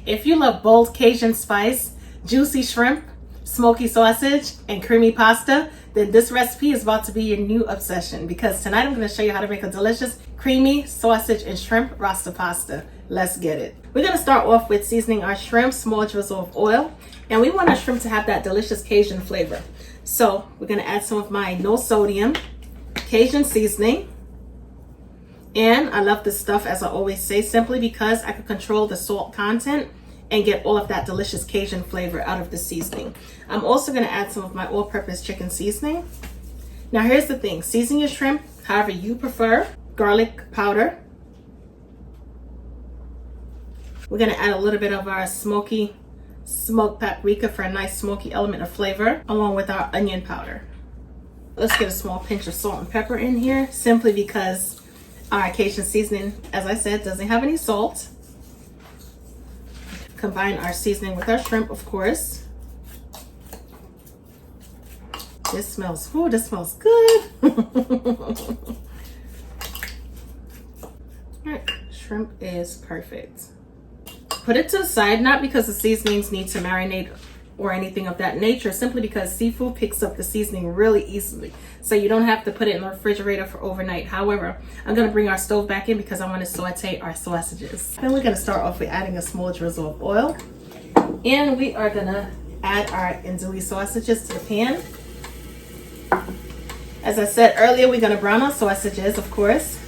If you love bold Cajun spice, juicy shrimp, smoky sausage, and creamy pasta, then this recipe is about to be your new obsession, because tonight I'm going to show you how to make a delicious creamy sausage and shrimp Rasta pasta. Let's get it. We're going to start off with seasoning our shrimp, small drizzle of oil, and we want our shrimp to have that delicious Cajun flavor. So we're going to add some of my no sodium Cajun seasoning. And I love this stuff, as I always say, simply because I can control the salt content and get all of that delicious Cajun flavor out of the seasoning. I'm also going to add some of my all-purpose chicken seasoning. Now here's the thing, season your shrimp however you prefer. Garlic powder. We're going to add a little bit of our smoked paprika for a nice smoky element of flavor, along with our onion powder. Let's get a small pinch of salt and pepper in here, simply because our Cajun seasoning, as I said, doesn't have any salt. Combine our seasoning with our shrimp, of course. This smells good. All right, shrimp is perfect. Put it to the side, not because the seasonings need to marinate or anything of that nature, simply because seafood picks up the seasoning really easily. So you don't have to put it in the refrigerator for overnight. However, I'm gonna bring our stove back in because I wanna saute our sausages. Then we're gonna start off with adding a small drizzle of oil. And we are gonna add our andouille sausages to the pan. As I said earlier, we're gonna brown our sausages, of course.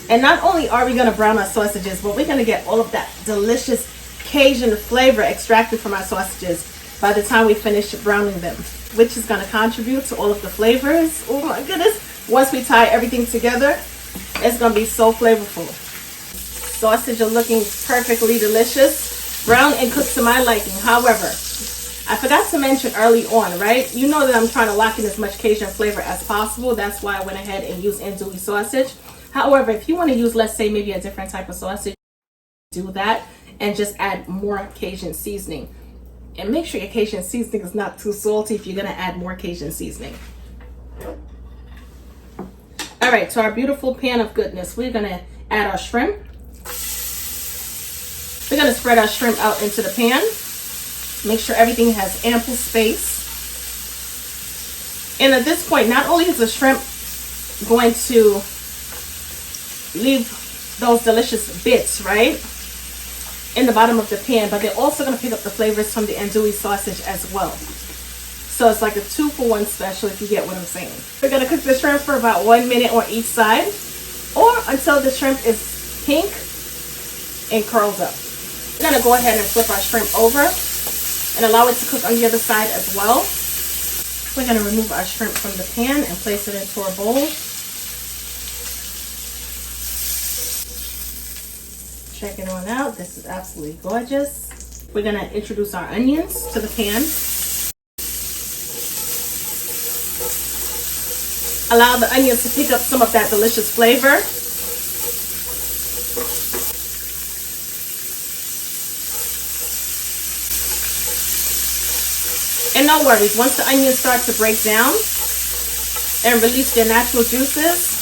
And not only are we gonna brown our sausages, but we're gonna get all of that delicious Cajun flavor extracted from our sausages by the time we finish browning them, which is going to contribute to all of the flavors. Oh my goodness. Once we tie everything together, it's going to be so flavorful. Sausage are looking perfectly delicious, brown and cooked to my liking. However, I forgot to mention early on, right? You know that I'm trying to lock in as much Cajun flavor as possible. That's why I went ahead and used andouille sausage. However, if you want to use, let's say, maybe a different type of sausage, do that. And just add more Cajun seasoning. And make sure your Cajun seasoning is not too salty if you're gonna add more Cajun seasoning. All right, to our beautiful pan of goodness, we're gonna add our shrimp. We're gonna spread our shrimp out into the pan. Make sure everything has ample space. And at this point, not only is the shrimp going to leave those delicious bits, right, in the bottom of the pan, but they're also going to pick up the flavors from the andouille sausage as well. So it's like a 2-for-1 special, if you get what I'm saying. We're going to cook the shrimp for about 1 minute on each side, or until the shrimp is pink and curls up. We're going to go ahead and flip our shrimp over and allow it to cook on the other side as well. We're going to remove our shrimp from the pan and place it into a bowl. Check it on out. This is absolutely gorgeous. We're going to introduce our onions to the pan. Allow the onions to pick up some of that delicious flavor. And no worries, once the onions start to break down and release their natural juices,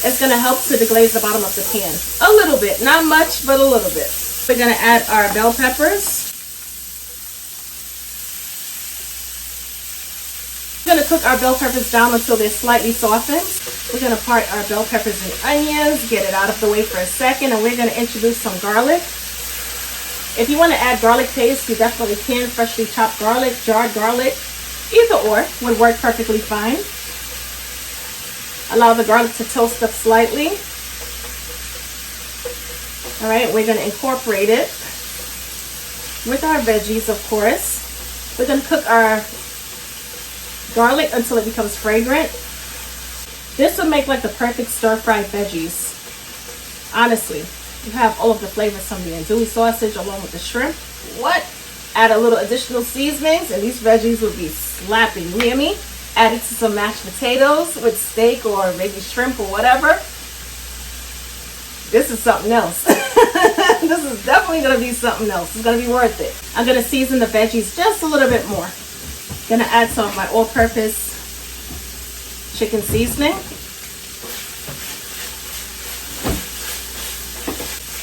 it's going to help to deglaze the bottom of the pan. A little bit, not much, but a little bit. We're going to add our bell peppers. We're going to cook our bell peppers down until they're slightly softened. We're going to part our bell peppers and onions, get it out of the way for a second, and we're going to introduce some garlic. If you want to add garlic paste, you definitely can. Freshly chopped garlic, jarred garlic, either or would work perfectly fine. Allow the garlic to toast up slightly. All right, we're going to incorporate it with our veggies, of course. We're going to cook our garlic until it becomes fragrant. This would make like the perfect stir-fried veggies. Honestly, you have all of the flavors from the andouille sausage along with the shrimp. What? Add a little additional seasonings and these veggies would be slapping. You hear me? Add it to some mashed potatoes with steak or maybe shrimp or whatever. This is something else. This is definitely going to be something else. It's going to be worth it. I'm going to season the veggies just a little bit more. Going to add some of my all-purpose chicken seasoning.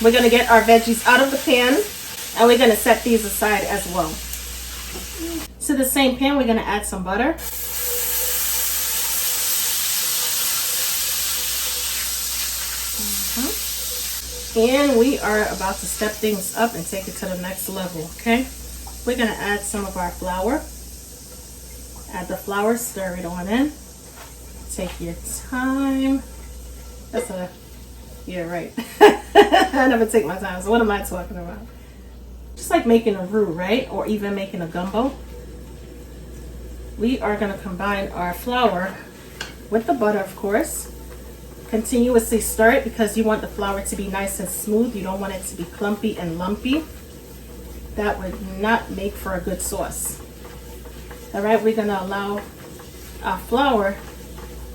We're gonna get our veggies out of the pan and we're gonna set these aside as well. To the same pan, we're gonna add some butter. And we are about to step things up and take it to the next level, okay? We're gonna add some of our flour. Add the flour, stir it on in. Take your time. Yeah, right. I never take my time, so what am I talking about? Just like making a roux, right? Or even making a gumbo. We are gonna combine our flour with the butter, of course. Continuously stir it because you want the flour to be nice and smooth. You don't want it to be clumpy and lumpy. That would not make for a good sauce. All right, we're gonna allow our flour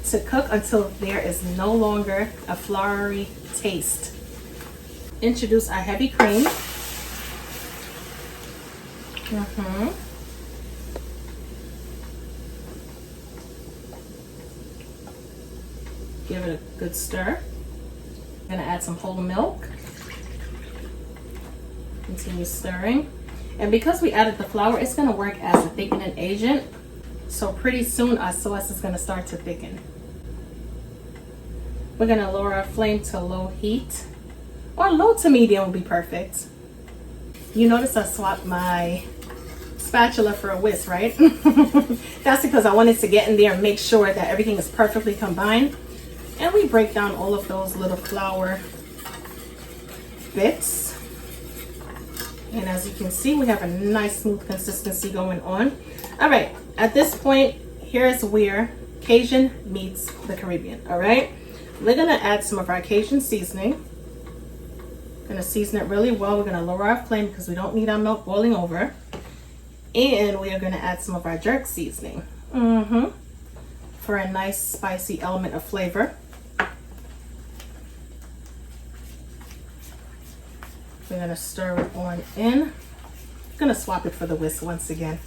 to cook until there is no longer a floury taste. Introduce our heavy cream. Give it a good stir. I'm gonna add some whole milk. Continue stirring. And because we added the flour, it's gonna work as a thickening agent. So pretty soon our sauce is gonna start to thicken. We're gonna lower our flame to low heat, or low to medium will be perfect. You notice I swapped my spatula for a whisk, right? That's because I wanted to get in there and make sure that everything is perfectly combined. And we break down all of those little flour bits. And as you can see, we have a nice smooth consistency going on. All right, at this point, here's where Cajun meets the Caribbean, all right? We're gonna add some of our Cajun seasoning. Gonna season it really well. We're gonna lower our flame because we don't need our milk boiling over. And we are gonna add some of our jerk seasoning for a nice spicy element of flavor. We're gonna stir it on in. I'm gonna swap it for the whisk once again.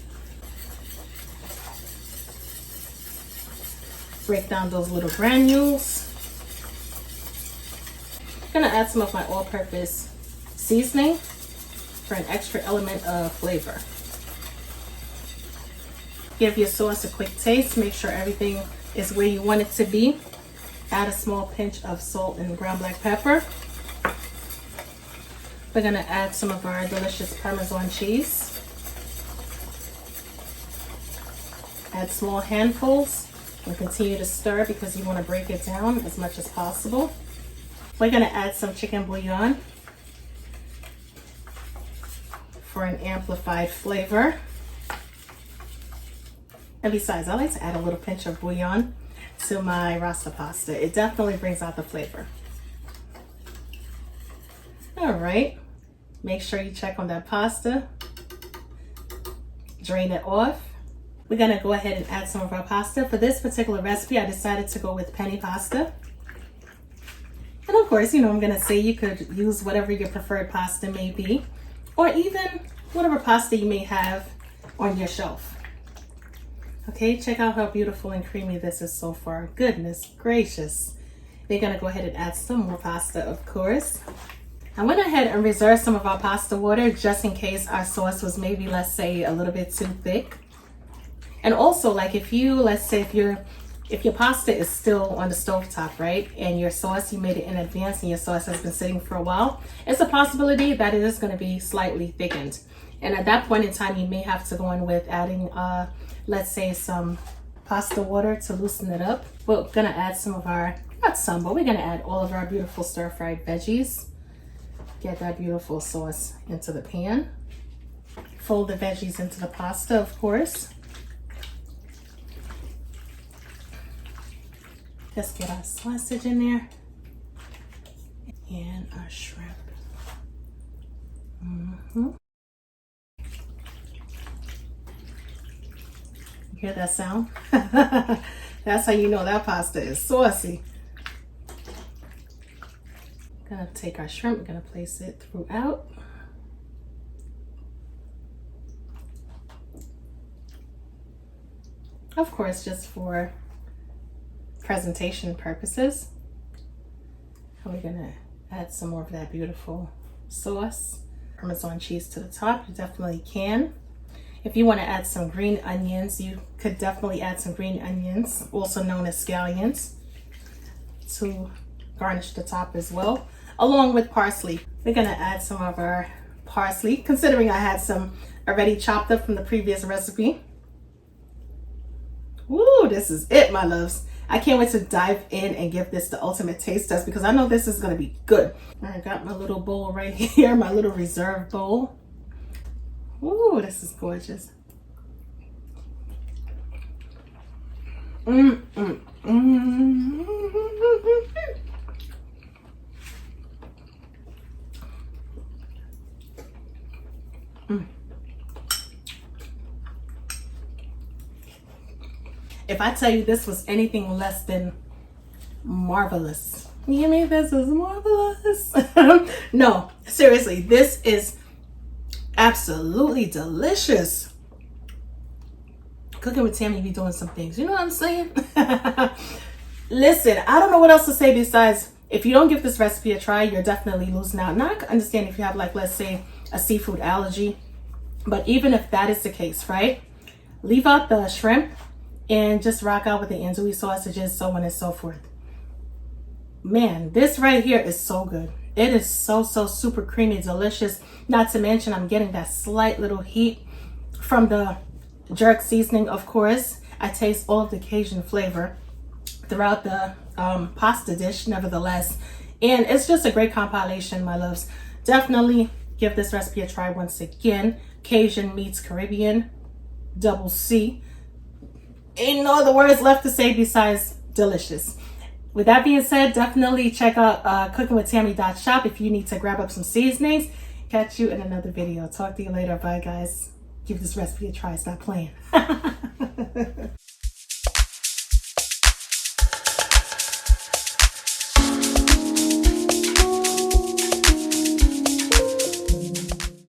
Break down those little granules. I'm gonna add some of my all-purpose seasoning for an extra element of flavor. Give your sauce a quick taste. Make sure everything is where you want it to be. Add a small pinch of salt and ground black pepper. We're gonna add some of our delicious Parmesan cheese. Add small handfuls and continue to stir because you want to break it down as much as possible. We're gonna add some chicken bouillon for an amplified flavor. And besides, I like to add a little pinch of bouillon to my Rasta pasta. It definitely brings out the flavor. All right, make sure you check on that pasta. Drain it off. We're gonna go ahead and add some of our pasta. For this particular recipe, I decided to go with penny pasta. And of course, I'm gonna say you could use whatever your preferred pasta may be, or even whatever pasta you may have on your shelf. Okay, check out how beautiful and creamy this is so far. Goodness gracious. We're gonna go ahead and add some more pasta, of course. I went ahead and reserved some of our pasta water just in case our sauce was maybe, let's say, a little bit too thick. And also, like if your pasta is still on the stovetop, right, and your sauce, you made it in advance and your sauce has been sitting for a while, it's a possibility that it is going to be slightly thickened. And at that point in time, you may have to go in with adding, let's say, some pasta water to loosen it up. We're going to add some of our, not some, but we're going to add all of our beautiful stir-fried veggies. Get that beautiful sauce into the pan. Fold the veggies into the pasta, of course. Just get our sausage in there and our shrimp. You hear that sound? That's how you know that pasta is saucy. Gonna take our shrimp, we're gonna place it throughout. Of course, just for presentation purposes. And we're gonna add some more of that beautiful sauce. Parmesan cheese to the top, you definitely can. If you want to add some green onions, you could definitely add some green onions, also known as scallions, to garnish the top as well, along with parsley. We're gonna add some of our parsley, considering I had some already chopped up from the previous recipe. Woo, this is it, my loves. I can't wait to dive in and give this the ultimate taste test because I know this is gonna be good. I got my little bowl right here, my little reserve bowl. Ooh, this is gorgeous. If I tell you this was anything less than marvelous, you mean this is marvelous? No, seriously, this is absolutely delicious. Cooking with Tammy be doing some things, you know what I'm saying? Listen, I don't know what else to say besides, if you don't give this recipe a try, you're definitely losing out. Now I can understand if you have, like, let's say a seafood allergy, but even if that is the case, right? Leave out the shrimp and just rock out with the andouille sausages, so on and so forth. Man, this right here is so good. It is so super creamy, delicious. Not to mention I'm getting that slight little heat from the jerk seasoning, of course. I taste all of the Cajun flavor throughout the pasta dish, nevertheless. And it's just a great compilation, my loves. Definitely give this recipe a try once again. Cajun meets Caribbean, double C. Ain't no other words left to say besides delicious. With that being said, definitely check out cookingwithtammy.shop if you need to grab up some seasonings. Catch you in another video. Talk to you later. Bye, guys. Give this recipe a try. Stop playing.